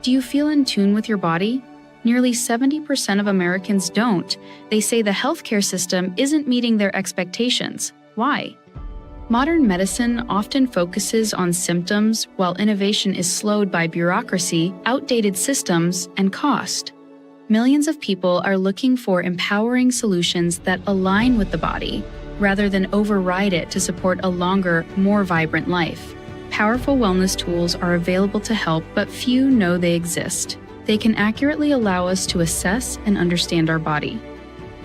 Do you feel in tune with your body? Nearly 70% of Americans don't. They say the healthcare system isn't meeting their expectations. Why? Modern medicine often focuses on symptoms, while innovation is slowed by bureaucracy, outdated systems, and cost. Millions of people are looking for empowering solutions that align with the body, rather than override it to support a longer, more vibrant life. Powerful wellness tools are available to help, but few know they exist. They can accurately allow us to assess and understand our body.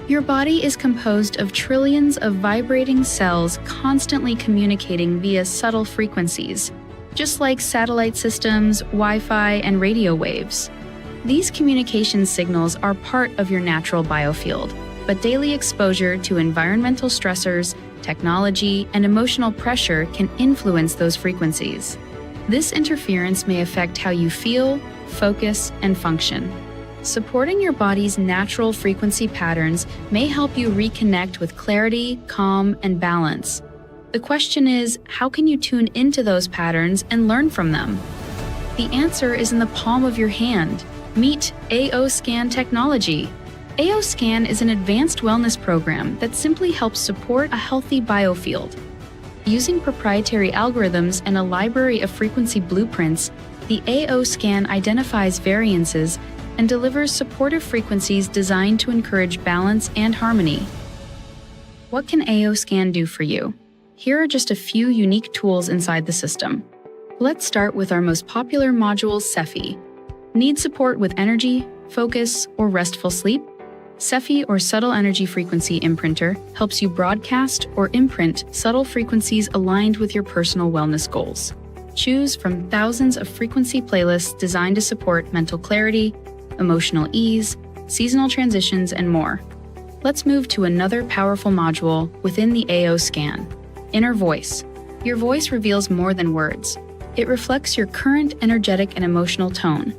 Your body is composed of trillions of vibrating cells constantly communicating via subtle frequencies, just like satellite systems, Wi-Fi, and radio waves. These communication signals are part of your natural biofield, but daily exposure to environmental stressors, technology, and emotional pressure can influence those frequencies. This interference may affect how you feel, focus, and function. Supporting your body's natural frequency patterns may help you reconnect with clarity, calm, and balance. The question is, how can you tune into those patterns and learn from them? The answer is in the palm of your hand. Meet AO Scan technology. AO Scan is an advanced wellness program that simply helps support a healthy biofield. Using proprietary algorithms and a library of frequency blueprints, the AO Scan identifies variances and delivers supportive frequencies designed to encourage balance and harmony. What can AO Scan do for you? Here are just a few unique tools inside the system. Let's start with our most popular module, Cephi. Need support with energy, focus, or restful sleep? Cephi, or Subtle Energy Frequency Imprinter, helps you broadcast or imprint subtle frequencies aligned with your personal wellness goals. Choose from thousands of frequency playlists designed to support mental clarity, emotional ease, seasonal transitions, and more. Let's move to another powerful module within the AO Scan, Inner Voice. Your voice reveals more than words. It reflects your current energetic and emotional tone.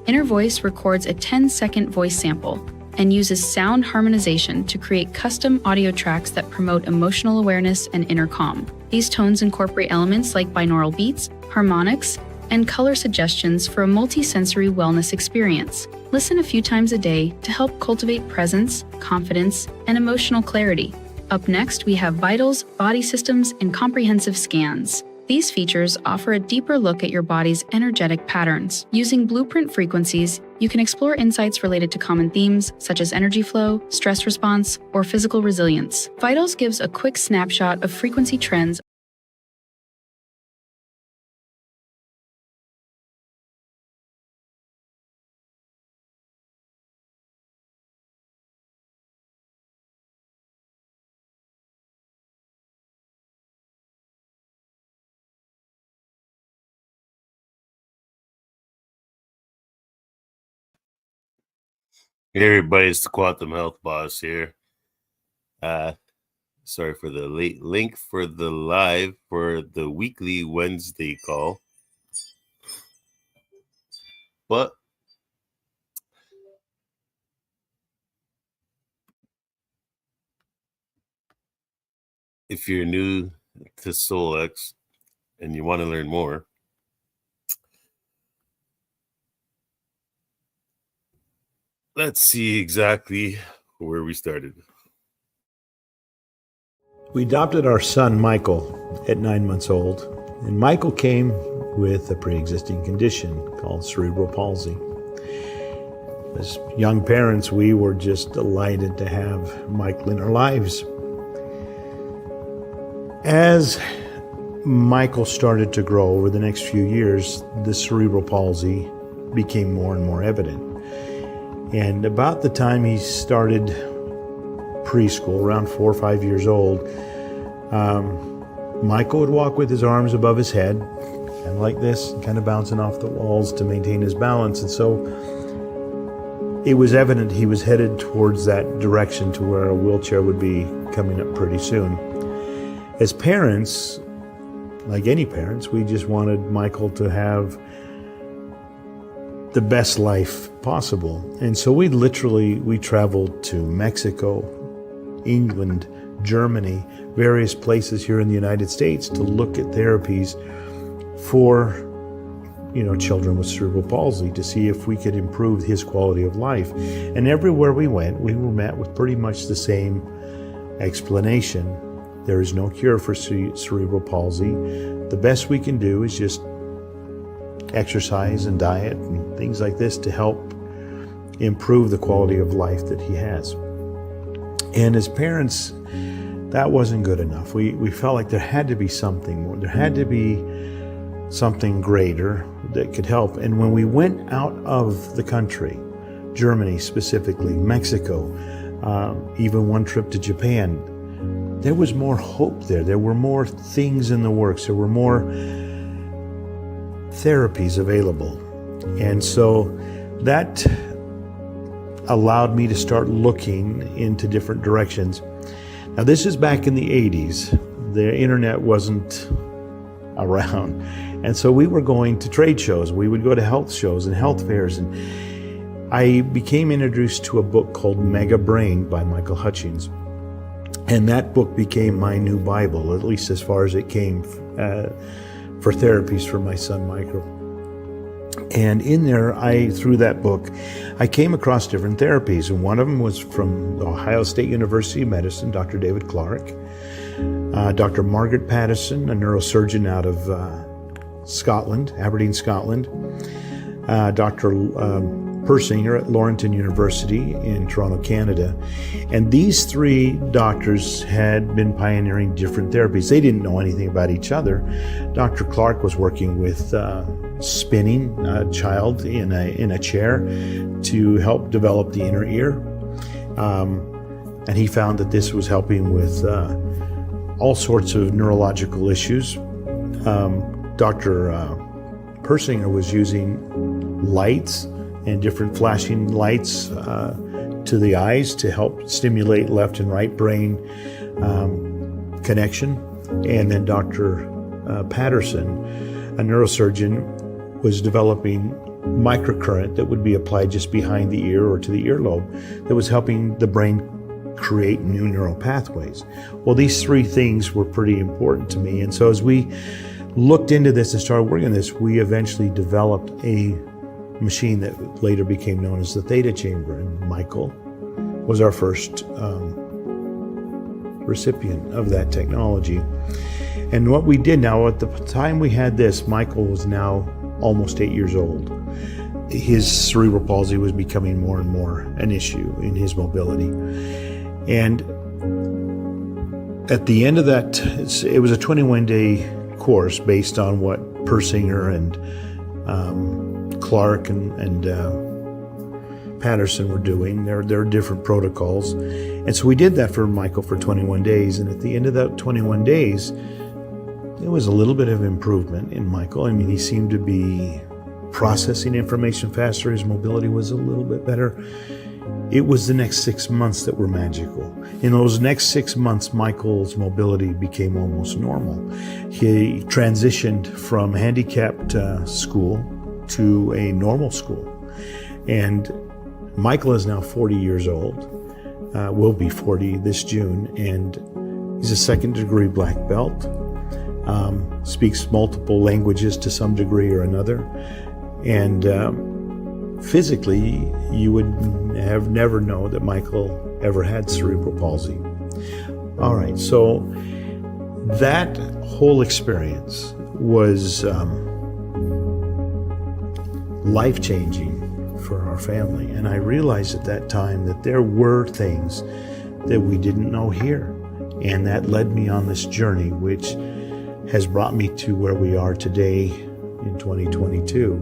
Inner Voice records a 10-second voice sample and uses sound harmonization to create custom audio tracks that promote emotional awareness and inner calm. These tones incorporate elements like binaural beats, harmonics, and color suggestions for a multi-sensory wellness experience. Listen a few times a day to help cultivate presence, confidence, and emotional clarity. Up next, we have vitals, body systems, and comprehensive scans. These features offer a deeper look at your body's energetic patterns. Using blueprint frequencies, you can explore insights related to common themes such as energy flow, stress response, or physical resilience. Vitals gives a quick snapshot of frequency trends. Hey everybody, it's the Quantum Health Boss here. Sorry for the late link for the live for the weekly Wednesday call. But if you're new to Solex and you want to learn more, let's see exactly where we started. We adopted our son, Michael, at 9 months old, and Michael came with a pre-existing condition called cerebral palsy. As young parents, we were just delighted to have Michael in our lives. As Michael started to grow over the next few years, the cerebral palsy became more and more evident. And about the time he started preschool, around 4 or 5 years old, Michael would walk with his arms above his head, kind of like this, kind of bouncing off the walls to maintain his balance. And so it was evident he was headed towards that direction to where a wheelchair would be coming up pretty soon. As parents, like any parents, we just wanted Michael to have the best life possible. And so we traveled to Mexico, England, Germany, various places here in the United States to look at therapies for children with cerebral palsy to see if we could improve his quality of life. And everywhere we went, we were met with pretty much the same explanation. There is no cure for cerebral palsy. The best we can do is just exercise and diet and things like this to help improve the quality of life that he has. And as parents, that wasn't good enough. We felt like there had to be something more. There had to be something greater that could help. And when we went out of the country, Germany specifically, Mexico, even one trip to Japan, there was more hope there. There were more things in the works. There were more therapies available. And so that allowed me to start looking into different directions. Now, this is back in the 80s. The internet wasn't around. And so we were going to trade shows. We would go to health shows and health fairs. And I became introduced to a book called Mega Brain by Michael Hutchings. And that book became my new Bible, at least as far as it came for therapies for my son, Michael. And in there, through that book, I came across different therapies. And one of them was from the Ohio State University of Medicine, Dr. David Clark, Dr. Margaret Patterson, a neurosurgeon out of Scotland, Aberdeen, Scotland, Dr. Persinger at Laurentian University in Toronto, Canada. And these three doctors had been pioneering different therapies. They didn't know anything about each other. Dr. Clark was working with spinning a child in a chair to help develop the inner ear. And he found that this was helping with all sorts of neurological issues. Dr. Persinger was using lights and different flashing lights to the eyes to help stimulate left and right brain connection. And then Dr. Patterson, a neurosurgeon, was developing microcurrent that would be applied just behind the ear or to the earlobe that was helping the brain create new neural pathways. Well, these three things were pretty important to me. And so as we looked into this and started working on this, we eventually developed a machine that later became known as the Theta Chamber. And Michael was our first recipient of that technology. And what we did now, at the time we had this, Michael was now almost 8 years old. His cerebral palsy was becoming more and more an issue in his mobility. And at the end of that, it was a 21-day course based on what Persinger and Clark and Patterson were doing. There are different protocols. And so we did that for Michael for 21 days. And at the end of that 21 days, there was a little bit of improvement in Michael. I mean, he seemed to be processing information faster. His mobility was a little bit better. It was the next 6 months that were magical. In those next 6 months, Michael's mobility became almost normal. He transitioned from handicapped school to a normal school. And Michael is now 40 years old, will be 40 this June, and he's a second-degree black belt, speaks multiple languages to some degree or another, and physically, you would have never known that Michael ever had cerebral palsy. All right, so that whole experience was life-changing for our family. And I realized at that time that there were things that we didn't know here. And that led me on this journey, which has brought me to where we are today in 2022.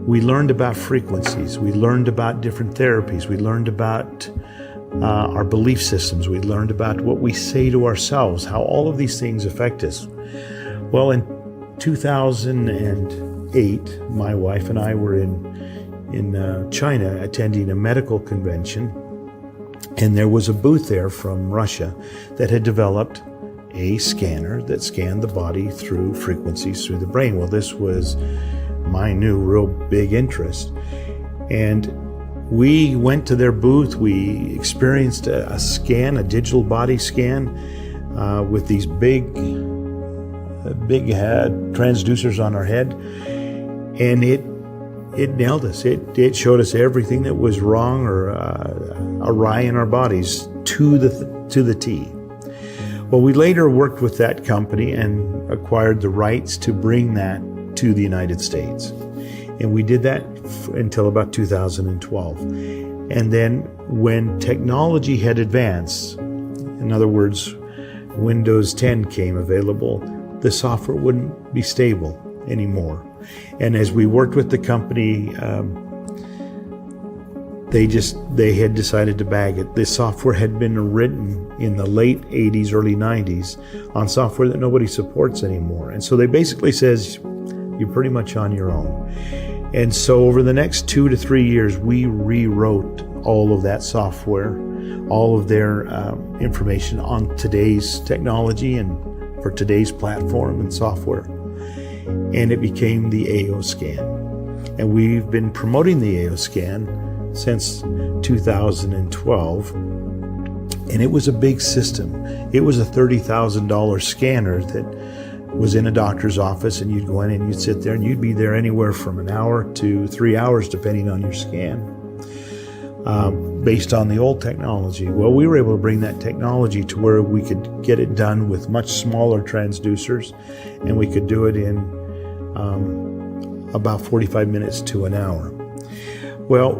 We learned about frequencies. We learned about different therapies. We learned about our belief systems. We learned about what we say to ourselves, how all of these things affect us. Well, in 2008, my wife and I were in China attending a medical convention, and there was a booth there from Russia that had developed a scanner that scanned the body through frequencies through the brain. Well, this was my new real big interest. And we went to their booth. We experienced a scan, a digital body scan with these big big transducers on our head, and it nailed us. It showed us everything that was wrong or awry in our bodies to the T. Well, we later worked with that company and acquired the rights to bring that to the United States. And we did that until about 2012. And then when technology had advanced, in other words, Windows 10 came available, the software wouldn't be stable anymore. And as we worked with the company, they had decided to bag it. The software had been written in the late 80s, early 90s on software that nobody supports anymore. And so they basically says, you're pretty much on your own. And so over the next 2 to 3 years, we rewrote all of that software, all of their information on today's technology and for today's platform and software. And it became the AO scan. And we've been promoting the AO scan since 2012. And it was a big system. It was a $30,000 scanner that was in a doctor's office, and you'd go in and you'd sit there and you'd be there anywhere from an hour to 3 hours, depending on your scan, based on the old technology. Well, we were able to bring that technology to where we could get it done with much smaller transducers, and we could do it in about 45 minutes to an hour. Well,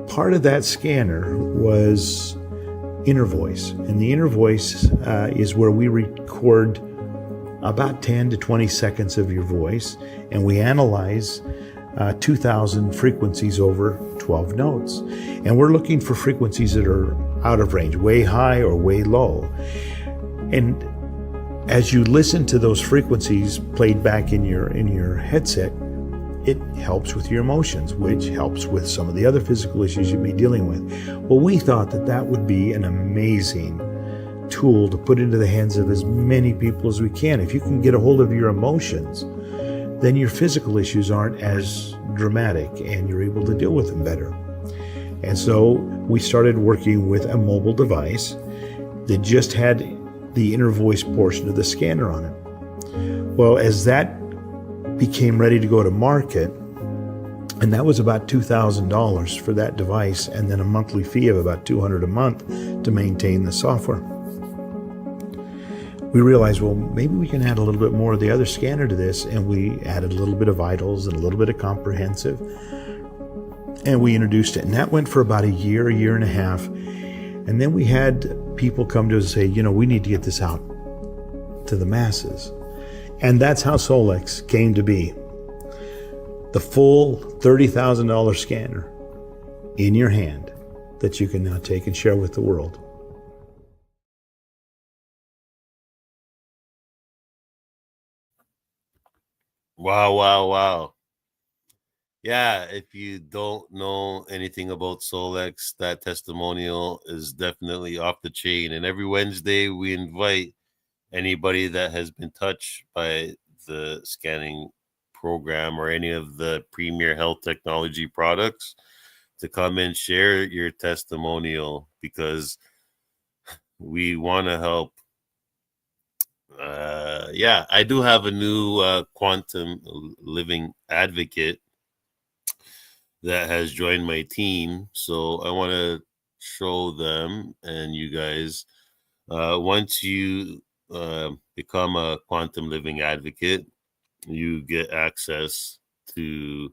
part of that scanner was inner voice, and the inner voice is where we record about 10 to 20 seconds of your voice, and we analyze 2,000 frequencies over 12 notes. And we're looking for frequencies that are out of range, way high or way low. And as you listen to those frequencies played back in your headset, it helps with your emotions, which helps with some of the other physical issues you'd be dealing with. Well, we thought that would be an amazing tool to put into the hands of as many people as we can. If you can get a hold of your emotions, then your physical issues aren't as dramatic and you're able to deal with them better. And so we started working with a mobile device that just had the inner voice portion of the scanner on it. Well, as that became ready to go to market, and that was about $2,000 for that device, and then a monthly fee of about $200 a month to maintain the software. We realized, well, maybe we can add a little bit more of the other scanner to this, and we added a little bit of vitals and a little bit of comprehensive, and we introduced it. And that went for about a year and a half. And then we had people come to us and say, we need to get this out to the masses. And that's how Solex came to be. The full $30,000 scanner in your hand that you can now take and share with the world. Wow. Yeah, if you don't know anything about Solex, that testimonial is definitely off the chain. And every Wednesday, we invite anybody that has been touched by the scanning program or any of the premier health technology products to come and share your testimonial, because we want to help. I do have a new quantum living advocate that has joined my team. So I want to show them and you guys, once you become a quantum living advocate, you get access to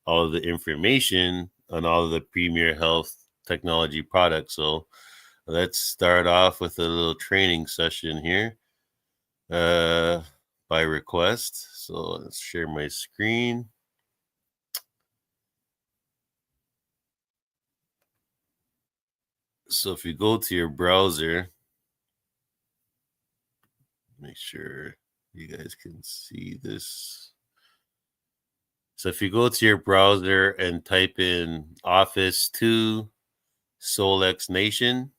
all of the information on all of the premier health technology products. So let's start off with a little training session here by request. So let's share my screen. So if you go to your browser, make sure you guys can see this. So if you go to your browser and type in Office 2 Solex Nation,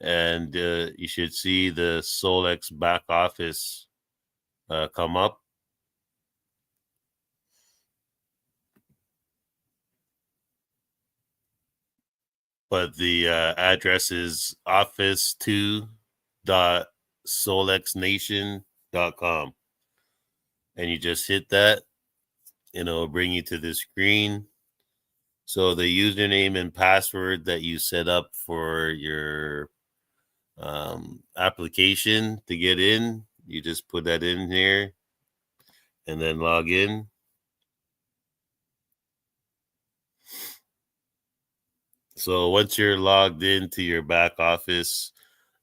and you should see the Solex back office come up. But the address is office2.solexnation.com. and you just hit that, and it'll bring you to the screen. So the username and password that you set up for your application to get in, you just put that in here and then log in. So once you're logged into your back office,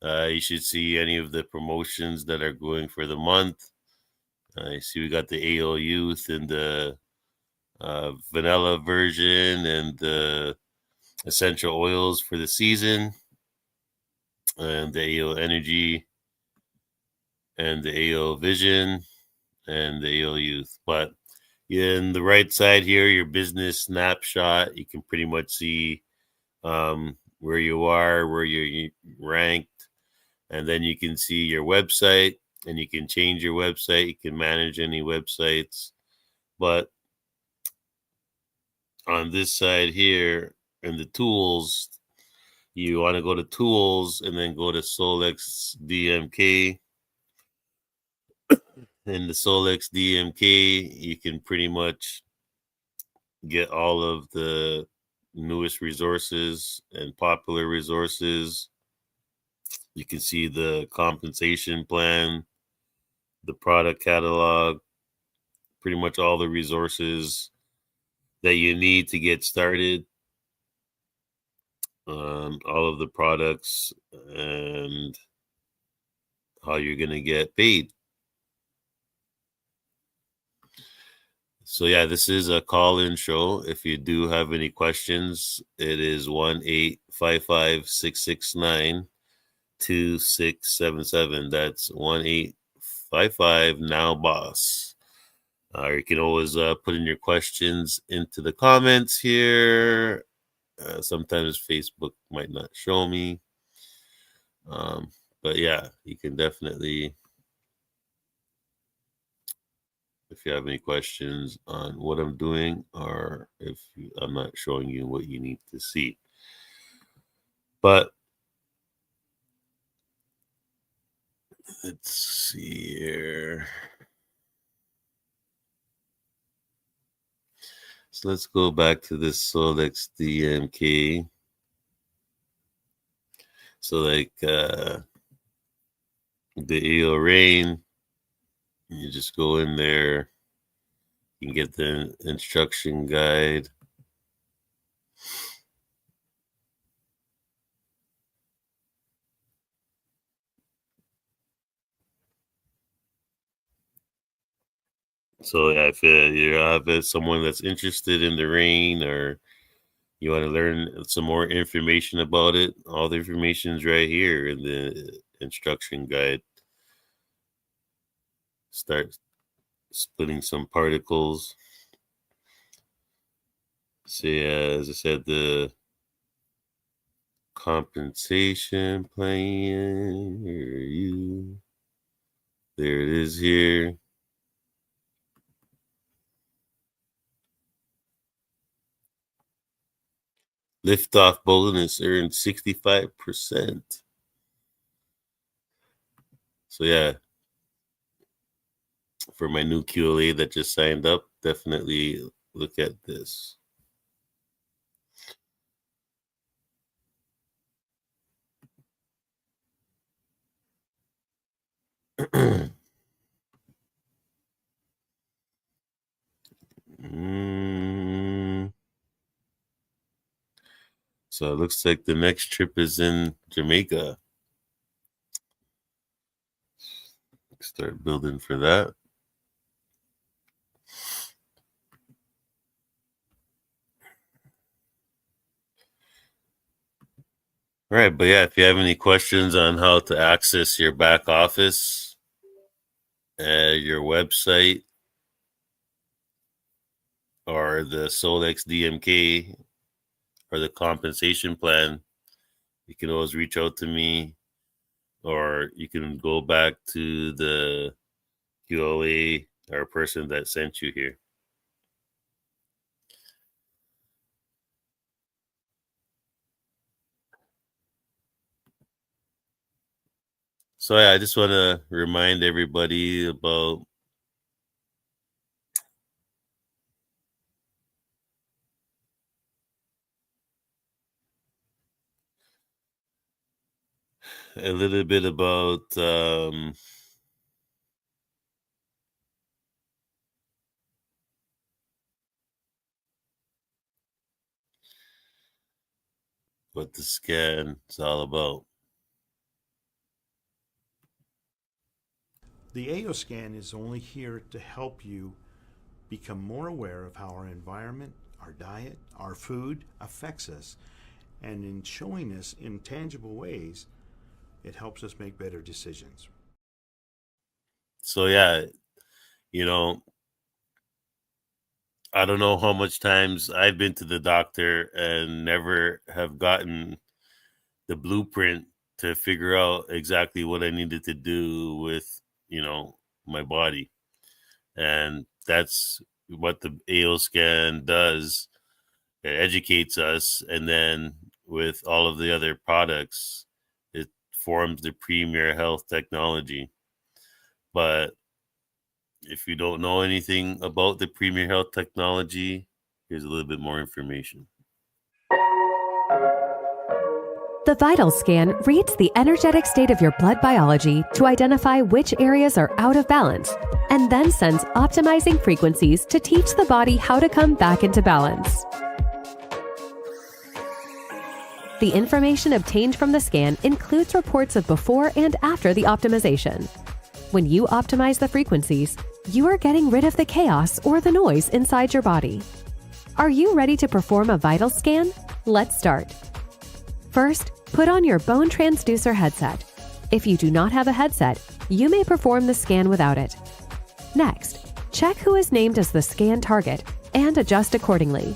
you should see any of the promotions that are going for the month. You see we got the AO Youth and the vanilla version and the essential oils for the season, and the AO Energy and the AO Vision and the AO Youth. But in the right side here, your business snapshot, you can pretty much see where you are, where you're ranked, and then you can see your website, and you can change your website. You can manage any websites. But on this side here, in the tools, you want to go to tools and then go to Solex DMK. In the Solex DMK, you can pretty much get all of the newest resources and popular resources. You can see the compensation plan, the product catalog, pretty much all the resources that you need to get started, all of the products, and how you're going to get paid. So yeah, this is a call-in show. If you do have any questions, it is 1-855-669-2677. That's 1-855-NOW-BOSS. You can always put in your questions into the comments here. Sometimes Facebook might not show me. But yeah, you can definitely, if you have any questions on what I'm doing, or if I'm not showing you what you need to see. But let's see here. So let's go back to this Solex DMK. So like the EO Rain, you just go in there, you can get the instruction guide. So yeah, if you have someone that's interested in the rain, or you want to learn some more information about it, all the information is right here in the instruction guide. Start splitting some particles. See, as I said, the compensation plan. There it is here. Liftoff bonus earned 65%. So yeah, for my new QLA that just signed up, definitely look at this. So it looks like the next trip is in Jamaica. Start building for that. All right, but yeah, if you have any questions on how to access your back office, your website, or the Solex DMK, or the compensation plan, you can always reach out to me, or you can go back to the QLA or person that sent you here. So yeah, I just want to remind everybody about a little bit about what the scan is all about. The AO scan is only here to help you become more aware of how our environment, our diet, our food affects us. And in showing us in tangible ways, it helps us make better decisions. So yeah, you know, I don't know how much times I've been to the doctor and never have gotten the blueprint to figure out exactly what I needed to do with, my body. And that's what the AO scan does. It educates us. And then with all of the other products, it forms the premier health technology. But if you don't know anything about the premier health technology, here's a little bit more information. The Vital Scan reads the energetic state of your blood biology to identify which areas are out of balance, and then sends optimizing frequencies to teach the body how to come back into balance. The information obtained from the scan includes reports of before and after the optimization. When you optimize the frequencies, you are getting rid of the chaos or the noise inside your body. Are you ready to perform a vital scan? Let's start. First, put on your bone transducer headset. If you do not have a headset, you may perform the scan without it. Next, check who is named as the scan target and adjust accordingly.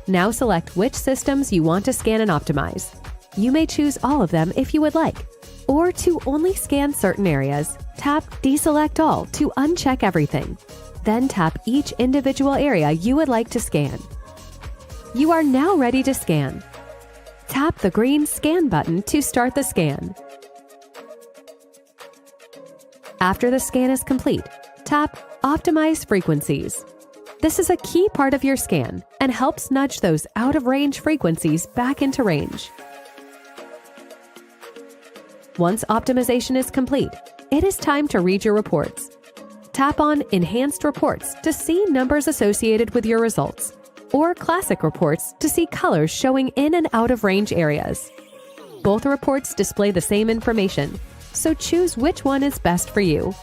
Now select which systems you want to scan and optimize. You may choose all of them if you would like, or to only scan certain areas, tap Deselect All to uncheck everything. Then tap each individual area you would like to scan. You are now ready to scan. Tap the green Scan button to start the scan. After the scan is complete, tap Optimize Frequencies. This is a key part of your scan and helps nudge those out-of-range frequencies back into range. Once optimization is complete, it is time to read your reports. Tap on Enhanced Reports to see numbers associated with your results, or Classic Reports to see colors showing in and out of range areas. Both reports display the same information, so choose which one is best for you.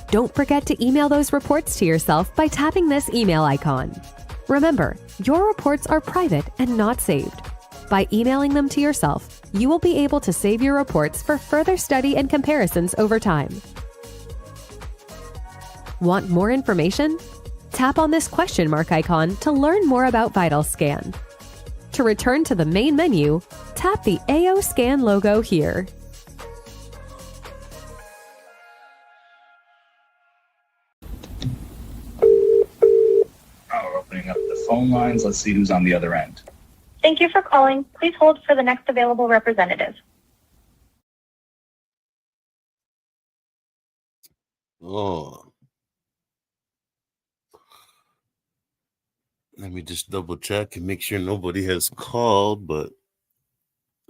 Don't forget to email those reports to yourself by tapping this email icon. Remember, your reports are private and not saved. By emailing them to yourself, you will be able to save your reports for further study and comparisons over time. Want more information? Tap on this question mark icon to learn more about Vital Scan. To return to the main menu, tap the AO Scan logo here. We're opening up the phone lines. Let's see who's on the other end. Thank you for calling. Please hold for the next available representative. Oh, let me just double check and make sure nobody has called, but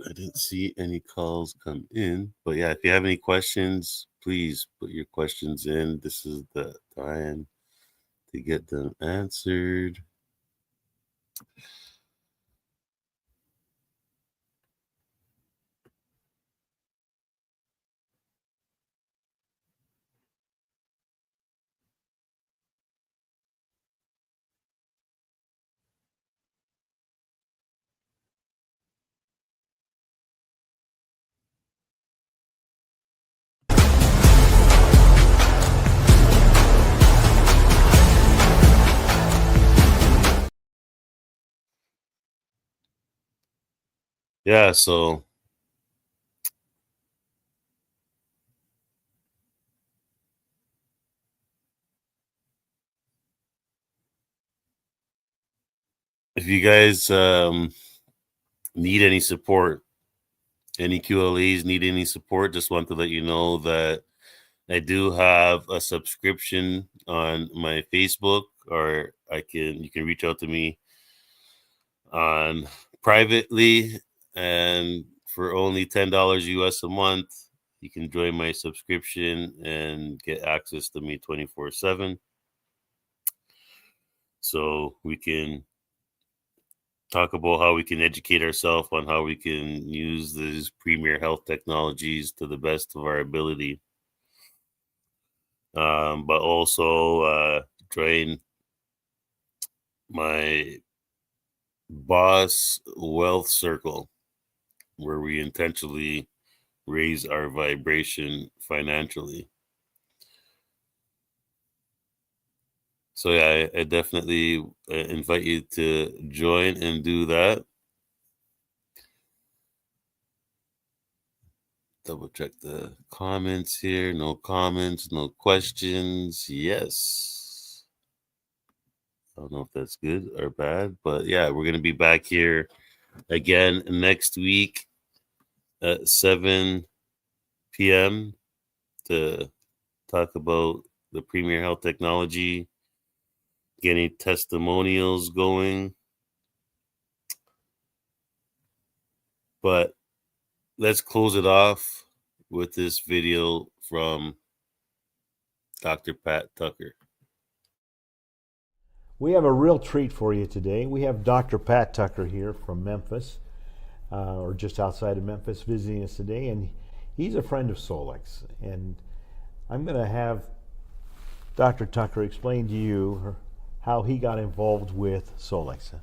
I didn't see any calls come in. But yeah, if you have any questions, please put your questions in. This is the time to get them answered. Yeah, so if you guys need any support, any QLAs need any support, just want to let you know that I do have a subscription on my Facebook, or you can reach out to me on privately, and for only $10 US a month, you can join my subscription and get access to me 24/7. So we can talk about how we can educate ourselves on how we can use these premier health technologies to the best of our ability. But also join my boss wealth circle, where we intentionally raise our vibration financially. So yeah, I definitely invite you to join and do that. Double check the comments here. No comments, no questions. Yes. I don't know if that's good or bad, but yeah, we're going to be back here again next week at 7 p.m. to talk about the Premier Health Technology, getting testimonials going. But let's close it off with this video from Dr. Pat Tucker. We have a real treat for you today. We have Dr. Pat Tucker here from Memphis, or just outside of Memphis, visiting us today, and he's a friend of Solex. And I'm going to have Dr. Tucker explain to you how he got involved with Solex.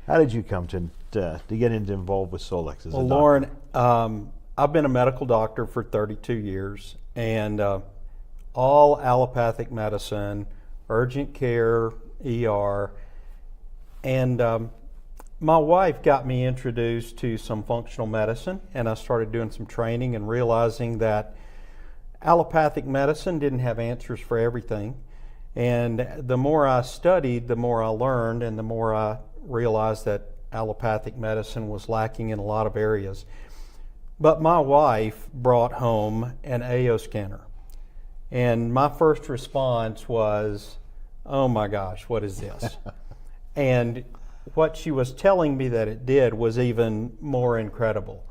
How did you come to get involved with Solex as a doctor? Lauren, I've been a medical doctor for 32 years, and all allopathic medicine, urgent care, ER, and my wife got me introduced to some functional medicine, and I started doing some training and realizing that allopathic medicine didn't have answers for everything. And the more I studied, the more I learned, and the more I realized that allopathic medicine was lacking in a lot of areas. But my wife brought home an AO scanner, and my first response was, oh my gosh, what is this? And what she was telling me that it did was even more incredible.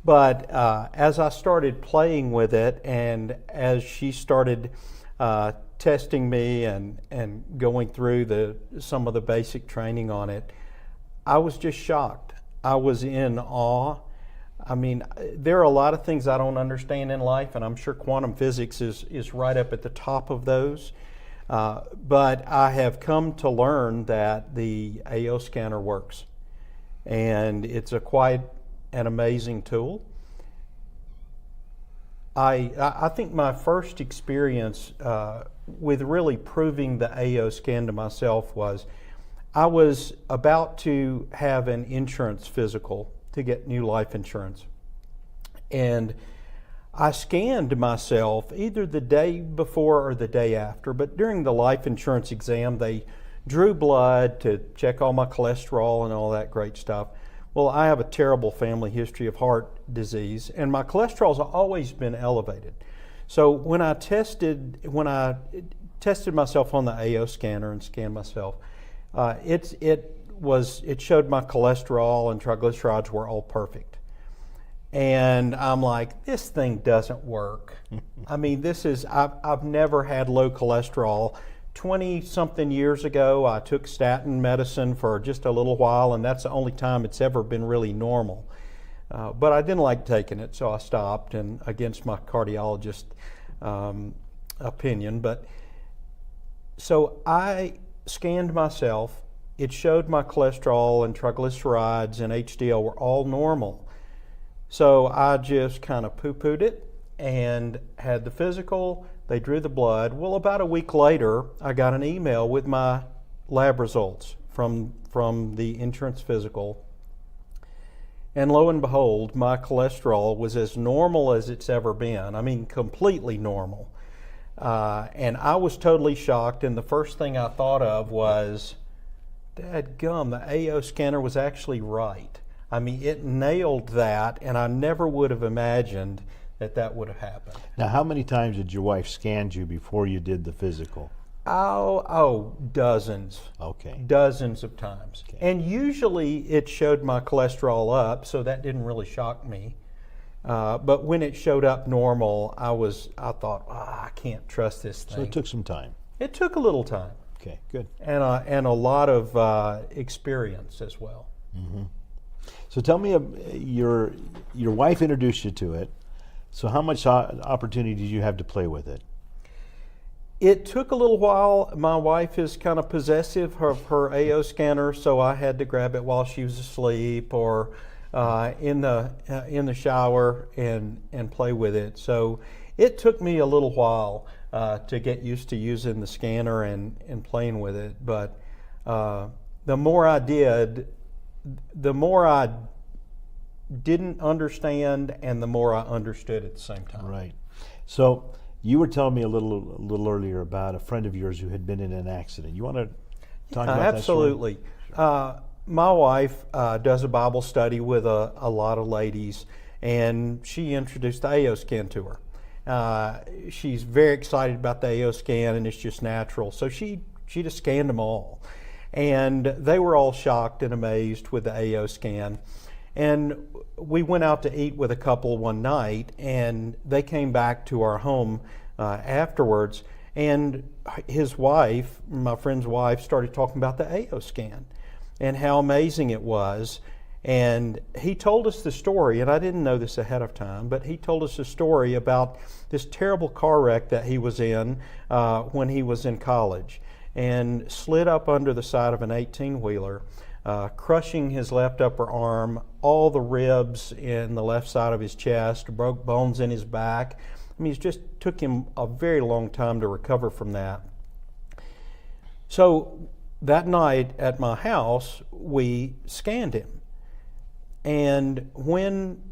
But as I started playing with it, and as she started testing me and going through some of the basic training on it, I was just shocked. I was in awe. I mean, there are a lot of things I don't understand in life, and I'm sure quantum physics is right up at the top of those. But I have come to learn that the AO scanner works, and it's quite an amazing tool. I think my first experience with really proving the AO scan to myself was I was about to have an insurance physical to get new life insurance, and I scanned myself either the day before or the day after, but during the life insurance exam, they drew blood to check all my cholesterol and all that great stuff. Well, I have a terrible family history of heart disease, and my cholesterol's always been elevated. So when I tested myself on the AO scanner and scanned myself, it showed my cholesterol and triglycerides were all perfect. And I'm like, this thing doesn't work. I mean, I've never had low cholesterol. 20-something years ago, I took statin medicine for just a little while, and that's the only time it's ever been really normal. But I didn't like taking it, so I stopped, and against my cardiologist opinion. But so I scanned myself. It showed my cholesterol and triglycerides and HDL were all normal. So I just kind of poo-pooed it and had the physical. They drew the blood. Well, about a week later, I got an email with my lab results from the insurance physical. And lo and behold, my cholesterol was as normal as it's ever been. I mean, completely normal. And I was totally shocked. And the first thing I thought of was, dadgum, the AO scanner was actually right. I mean, it nailed that, and I never would have imagined that would have happened. Now, how many times did your wife scan you before you did the physical? Dozens. Okay. Dozens of times. Okay. And usually it showed my cholesterol up, so that didn't really shock me. But when it showed up normal, I thought, I can't trust this thing. So it took some time. It took a little time. Okay, good. And a lot of experience as well. So tell me, your wife introduced you to it. So how much opportunity did you have to play with it? It took a little while. My wife is kind of possessive of her AO scanner, so I had to grab it while she was asleep or in the shower and play with it. So it took me a little while to get used to using the scanner and playing with it. But the more I did, the more I didn't understand, and the more I understood at the same time. Right. So you were telling me a little earlier about a friend of yours who had been in an accident. You want to talk about that story? Absolutely. My wife does a Bible study with a lot of ladies, and she introduced the AO scan to her. She's very excited about the AO scan, and it's just natural. So she just scanned them all. And they were all shocked and amazed with the AO scan. And we went out to eat with a couple one night, and they came back to our home afterwards, and his wife, my friend's wife, started talking about the AO scan and how amazing it was. And he told us the story, and I didn't know this ahead of time, but he told us a story about this terrible car wreck that he was in when he was in college, and slid up under the side of an 18-wheeler, crushing his left upper arm, all the ribs in the left side of his chest, broke bones in his back. I mean, it just took him a very long time to recover from that. So that night at my house, we scanned him. And when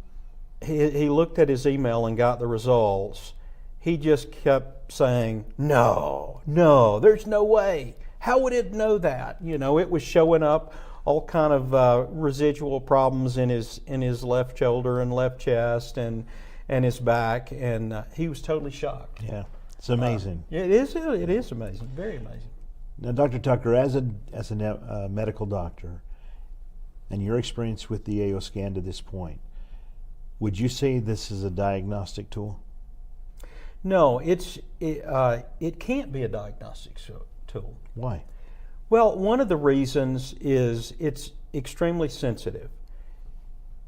he looked at his email and got the results, he just kept saying, no, there's no way. How would it know that? You know, it was showing up all kind of residual problems in his left shoulder and left chest and his back, and he was totally shocked. Yeah, it's amazing. It is amazing, very amazing. Now, Dr. Tucker, as a medical doctor, and your experience with the AO scan to this point, would you say this is a diagnostic tool? No, it can't be a diagnostic tool. Why? Well, one of the reasons is it's extremely sensitive.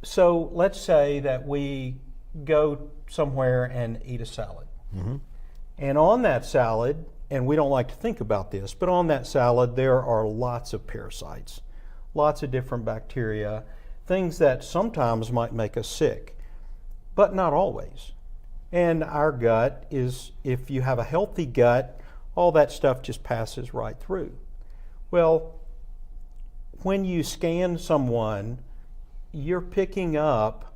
So let's say that we go somewhere and eat a salad. Mm-hmm. And on that salad, and we don't like to think about this, but on that salad there are lots of parasites, lots of different bacteria, things that sometimes might make us sick, but not always. And our gut is, if you have a healthy gut, all that stuff just passes right through. Well, when you scan someone, you're picking up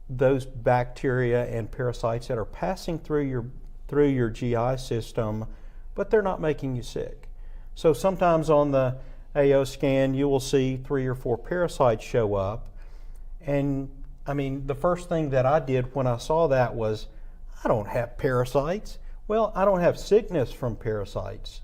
those bacteria and parasites that are passing through your GI system, but they're not making you sick. So sometimes on the AO scan, you will see 3 or 4 parasites show up. And I mean, the first thing that I did when I saw that was, I don't have parasites. Well, I don't have sickness from parasites,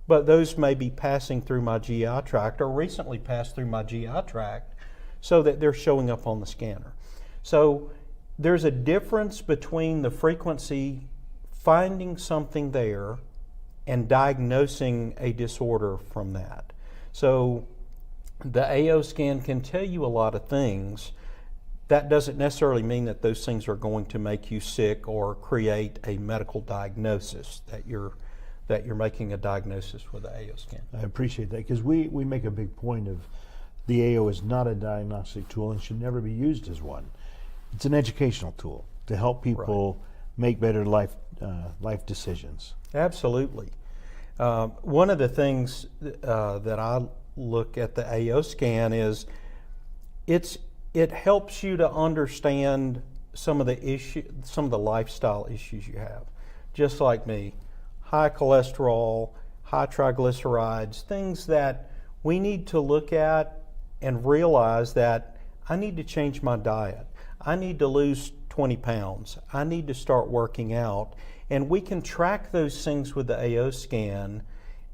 but those may be passing through my GI tract or recently passed through my GI tract so that they're showing up on the scanner. So there's a difference between the frequency, finding something there, and diagnosing a disorder from that. So the AO scan can tell you a lot of things. That doesn't necessarily mean that those things are going to make you sick or create a medical diagnosis, that you're making a diagnosis with the AO scan. I appreciate that, because we make a big point of the AO is not a diagnostic tool and should never be used as one. It's an educational tool to help people make better life decisions. Absolutely. One of the things that I look at the AO scan is it helps you to understand some of the lifestyle issues you have. Just like me, high cholesterol, high triglycerides, things that we need to look at and realize that I need to change my diet. I need to lose 20 pounds. I need to start working out. And we can track those things with the AO scan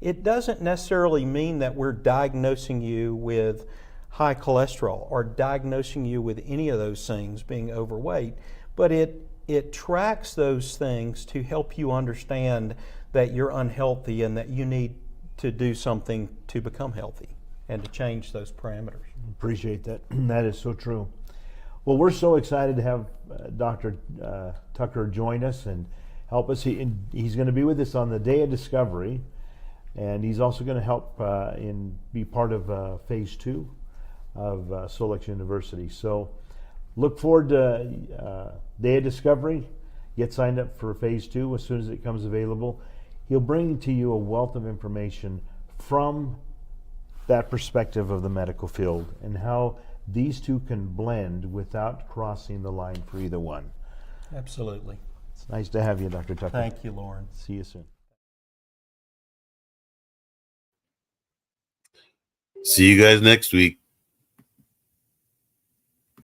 it doesn't necessarily mean that we're diagnosing you with high cholesterol or diagnosing you with any of those things, being overweight, but it tracks those things to help you understand that you're unhealthy and that you need to do something to become healthy and to change those parameters. Appreciate that. That is so true. Well, we're so excited to have Dr. Tucker join us and help us. He's going to be with us on the day of discovery, and he's also going to help be part of phase 2 of Solex University. So look forward to day of discovery. Get signed up for phase 2 as soon as it comes available. He'll bring to you a wealth of information from that perspective of the medical field and how these two can blend without crossing the line for either one. Absolutely. It's nice to have you, Dr. Tucker. Thank you, Lauren. See you soon. See you guys next week.